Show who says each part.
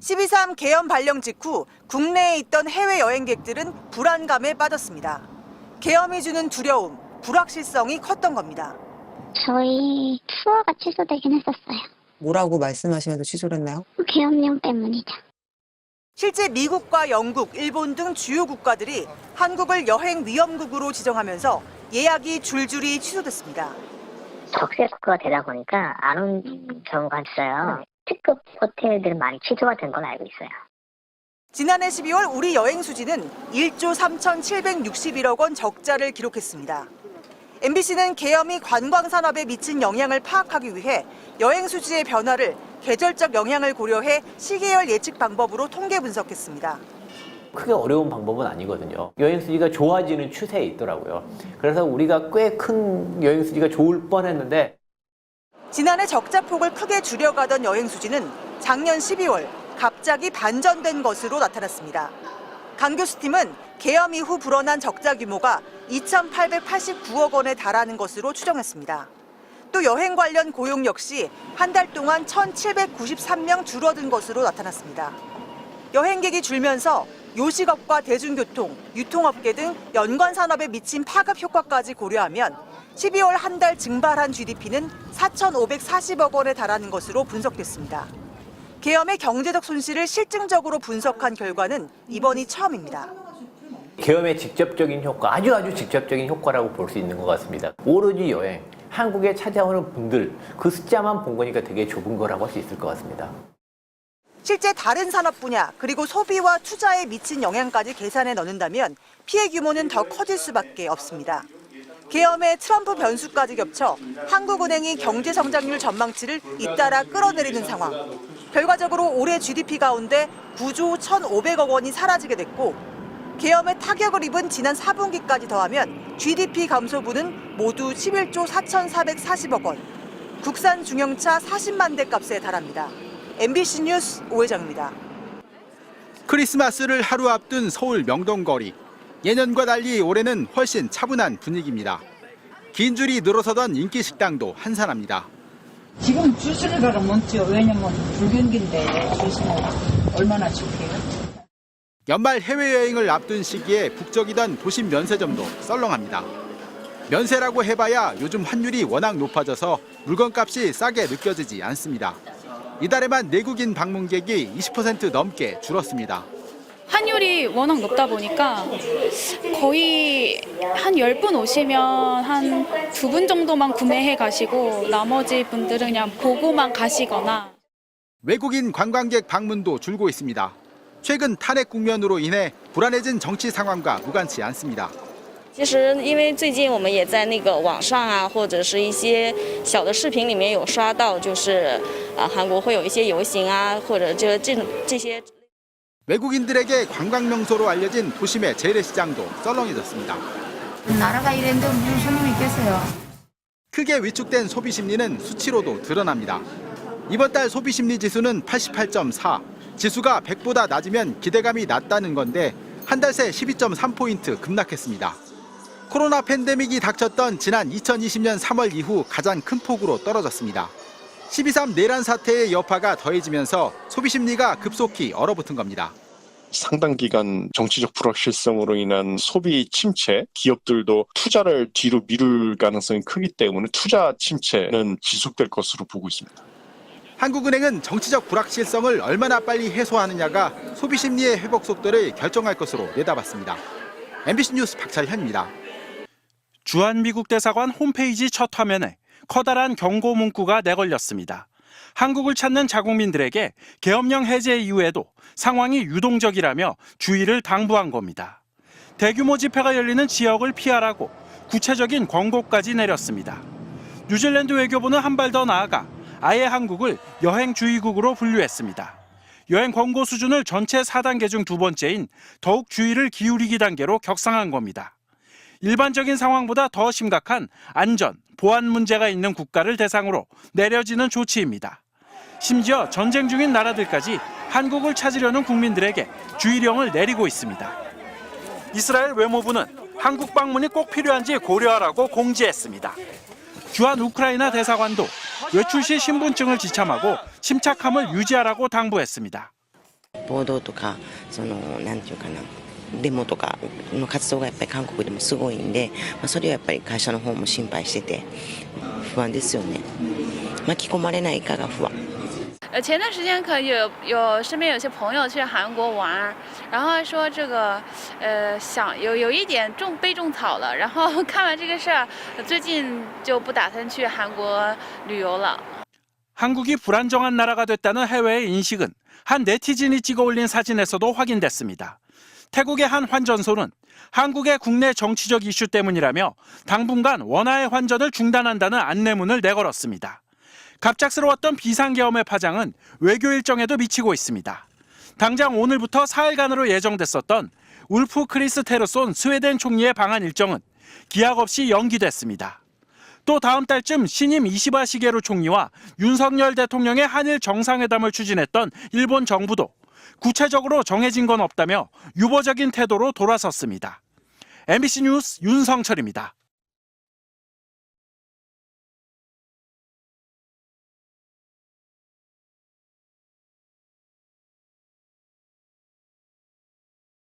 Speaker 1: 12.3 계엄 발령 직후 국내에 있던 해외 여행객들은 불안감에 빠졌습니다. 계엄이 주는 두려움, 불확실성이 컸던 겁니다.
Speaker 2: 저희 투어가 취소되긴 했었어요.
Speaker 3: 뭐라고 말씀하시면서 취소를 했나요?
Speaker 2: 계엄령 때문이죠.
Speaker 1: 실제 미국과 영국, 일본 등 주요 국가들이 한국을 여행 위험국으로 지정하면서 예약이 줄줄이 취소됐습니다.
Speaker 4: 적세 국가가 되다 보니까 안 온 경우가 있어요. 특급 호텔들은 많이 취소가 된 건 알고 있어요.
Speaker 1: 지난해 12월 우리 여행 수지는 1조 3,761억 원 적자를 기록했습니다. MBC는 계엄이 관광 산업에 미친 영향을 파악하기 위해 여행 수지의 변화를 계절적 영향을 고려해 시계열 예측 방법으로 통계 분석했습니다.
Speaker 5: 크게 어려운 방법은 아니거든요. 여행 수지가 좋아지는 추세에 있더라고요. 그래서 우리가 꽤 큰 여행 수지가 좋을 뻔했는데
Speaker 1: 지난해 적자폭을 크게 줄여가던 여행 수지는 작년 12월 갑자기 반전된 것으로 나타났습니다. 강 교수팀은 계엄 이후 불어난 적자 규모가 2,889억 원에 달하는 것으로 추정했습니다. 또 여행 관련 고용 역시 한 달 동안 1,793명 줄어든 것으로 나타났습니다. 여행객이 줄면서 요식업과 대중교통, 유통업계 등 연관 산업에 미친 파급 효과까지 고려하면 12월 한 달 증발한 GDP는 4,540억 원에 달하는 것으로 분석됐습니다. 계엄의 경제적 손실을 실증적으로 분석한 결과는 이번이 처음입니다.
Speaker 5: 계엄의 직접적인 효과, 아주 직접적인 효과라고 볼 수 있는 것 같습니다. 오로지 여행, 한국에 찾아오는 분들 그 숫자만 본 거니까 되게 좁은 거라고 할 수 있을 것 같습니다.
Speaker 1: 실제 다른 산업 분야 그리고 소비와 투자에 미친 영향까지 계산에 넣는다면 피해 규모는 더 커질 수밖에 없습니다. 계엄에 트럼프 변수까지 겹쳐 한국은행이 경제 성장률 전망치를 잇따라 끌어내리는 상황. 결과적으로 올해 GDP 가운데 9조 1,500억 원이 사라지게 됐고 계엄에 타격을 입은 지난 4분기까지 더하면 GDP 감소분은 모두 11조 4,440억 원. 국산 중형차 40만 대 값에 달합니다. MBC 뉴스 오혜정입니다.
Speaker 6: 크리스마스를 하루 앞둔 서울 명동거리. 예년과 달리 올해는 훨씬 차분한 분위기입니다. 긴 줄이 늘어서던 인기 식당도 한산합니다.
Speaker 7: 지금 줄 서는 사람 없죠. 왜냐면 불경기인데 줄 서는 얼마나 좋게요.
Speaker 6: 연말 해외여행을 앞둔 시기에 북적이던 도심 면세점도 썰렁합니다. 면세라고 해봐야 요즘 환율이 워낙 높아져서 물건값이 싸게 느껴지지 않습니다. 이달에만 내국인 방문객이 20% 넘게 줄었습니다.
Speaker 8: 환율이 워낙 높다 보니까 거의 한 10분 오시면 한 2분 정도만 구매해 가시고 나머지 분들은 그냥 보고만 가시거나.
Speaker 6: 외국인 관광객 방문도 줄고 있습니다. 최근 탄핵 국면으로 인해 불안해진 정치 상황과 무관치 않습니다.
Speaker 9: 其实因为最近我们也在那个网上啊，或者是一些小的视频里面有刷到，就是韩国会有一些游行啊，或者这些。
Speaker 6: 외국인들에게 관광 명소로 알려진 도심의 재래시장도 썰렁해졌습니다.
Speaker 10: 나라가 이랬는데 무슨 손님이 있겠어요.
Speaker 6: 크게 위축된 소비 심리는 수치로도 드러납니다. 이번 달 소비 심리 지수는 88.4. 지수가 100보다 낮으면 기대감이 낮다는 건데 한 달 새 12.3포인트 급락했습니다. 코로나 팬데믹이 닥쳤던 지난 2020년 3월 이후 가장 큰 폭으로 떨어졌습니다. 12.3 내란 사태의 여파가 더해지면서 소비 심리가 급속히 얼어붙은 겁니다.
Speaker 11: 상당 기간 정치적 불확실성으로 인한 소비 침체, 기업들도 투자를 뒤로 미룰 가능성이 크기 때문에 투자 침체는 지속될 것으로 보고 있습니다.
Speaker 6: 한국은행은 정치적 불확실성을 얼마나 빨리 해소하느냐가 소비 심리의 회복 속도를 결정할 것으로 내다봤습니다. MBC 뉴스 박철현입니다.
Speaker 12: 주한 미국 대사관 홈페이지 첫 화면에 커다란 경고 문구가 내걸렸습니다. 한국을 찾는 자국민들에게 계엄령 해제 이후에도 상황이 유동적이라며 주의를 당부한 겁니다. 대규모 집회가 열리는 지역을 피하라고 구체적인 권고까지 내렸습니다. 뉴질랜드 외교부는 한 발 더 나아가 아예 한국을 여행주의국으로 분류했습니다. 여행 권고 수준을 전체 4단계 중 2번째인 더욱 주의를 기울이기 단계로 격상한 겁니다. 일반적인 상황보다 더 심각한 안전, 보안 문제가 있는 국가를 대상으로 내려지는 조치입니다. 심지어 전쟁 중인 나라들까지 한국을 찾으려는 국민들에게 주의령을 내리고 있습니다. 이스라엘 외무부는 한국 방문이 꼭 필요한지 고려하라고 공지했습니다. 주한 우크라이나 대사관도 외출 시 신분증을 지참하고 침착함을 유지하라고 당부했습니다.
Speaker 3: 暴動とかなんていうかなデモとかの活動がやっぱり韓国でもすごいんで、それはやっぱり会社の方も心配してて不安ですよね。巻き込まれないかが不安。
Speaker 8: 前段时间可身边有些朋友去韩国玩，然后说这个想有一点被种草了，然后看完这个事儿，最近就不打算去韩国旅游了。
Speaker 12: 한국이 불안정한 나라가 됐다는 해외의 인식은 한 네티즌이 찍어 올린 사진에서도 확인됐습니다. 태국의 한 환전소는 한국의 국내 정치적 이슈 때문이라며 당분간 원화의 환전을 중단한다는 안내문을 내걸었습니다. 갑작스러웠던 비상계엄의 파장은 외교 일정에도 미치고 있습니다. 당장 오늘부터 4일간으로 예정됐었던 울프 크리스테르손 스웨덴 총리의 방한 일정은 기약 없이 연기됐습니다. 또 다음 달쯤 신임 이시바 시게루 총리와 윤석열 대통령의 한일 정상회담을 추진했던 일본 정부도 구체적으로 정해진 건 없다며 유보적인 태도로 돌아섰습니다. MBC 뉴스 윤성철입니다.